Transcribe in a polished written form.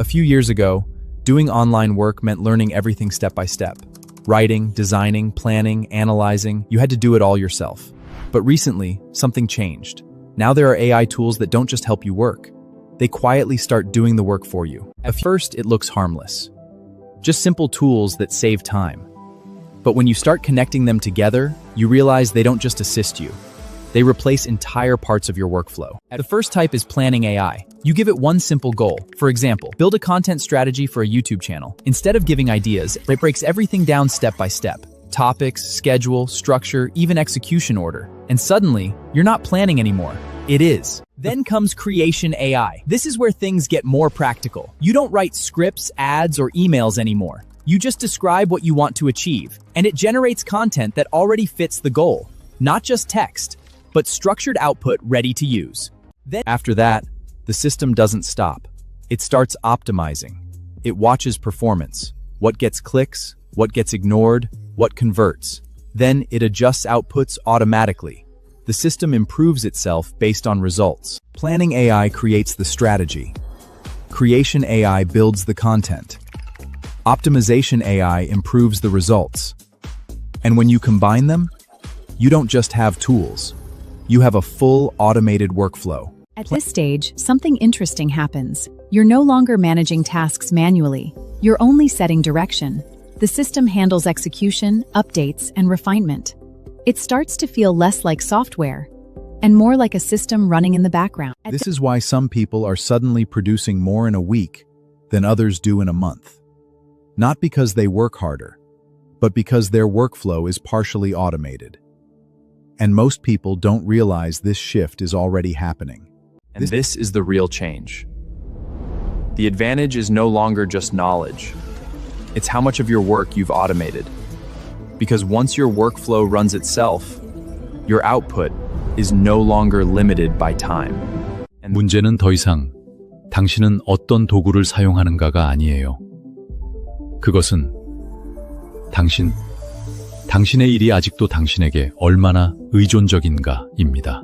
A few years ago, doing online work meant learning everything step by step. Writing, designing, planning, analyzing, you had to do it all yourself. But recently, something changed. Now there are AI tools that don't just help you work. They quietly start doing the work for you. At first, it looks harmless. Just simple tools that save time. But when you start connecting them together, you realize they don't just assist you. They replace entire parts of your workflow. The first type is planning AI. You give it one simple goal. For example, build a content strategy for a YouTube channel. Instead of giving ideas, it breaks everything down step by step. Topics, schedule, structure, even execution order. And suddenly, you're not planning anymore. It is. Then comes Creation AI. This is where things get more practical. You don't write scripts, ads, or emails anymore. You just describe what you want to achieve, and it generates content that already fits the goal. Not just text, but structured output ready to use. Then, after that, the system doesn't stop. It starts optimizing. It watches performance, what gets clicks, what gets ignored, what converts. Then it adjusts outputs automatically. The system improves itself based on results. Planning AI creates the strategy. Creation AI builds the content. Optimization AI improves the results. And when you combine them, you don't just have tools. You have a full automated workflow. At this stage, something interesting happens. You're no longer managing tasks manually. You're only setting direction. The system handles execution, updates, and refinement. It starts to feel less like software and more like a system running in the background. This is why some people are suddenly producing more in a week than others do in a month. Not because they work harder, but because their workflow is partially automated. And most people don't realize this shift is already happening. And this is the real change. The advantage is no longer just knowledge. It's how much of your work you've automated. Because once your workflow runs itself, your output is no longer limited by time. 문제는 더 이상 당신은 어떤 도구를 사용하는가가 아니에요. 그것은 당신의 일이 아직도 당신에게 얼마나 의존적인가입니다.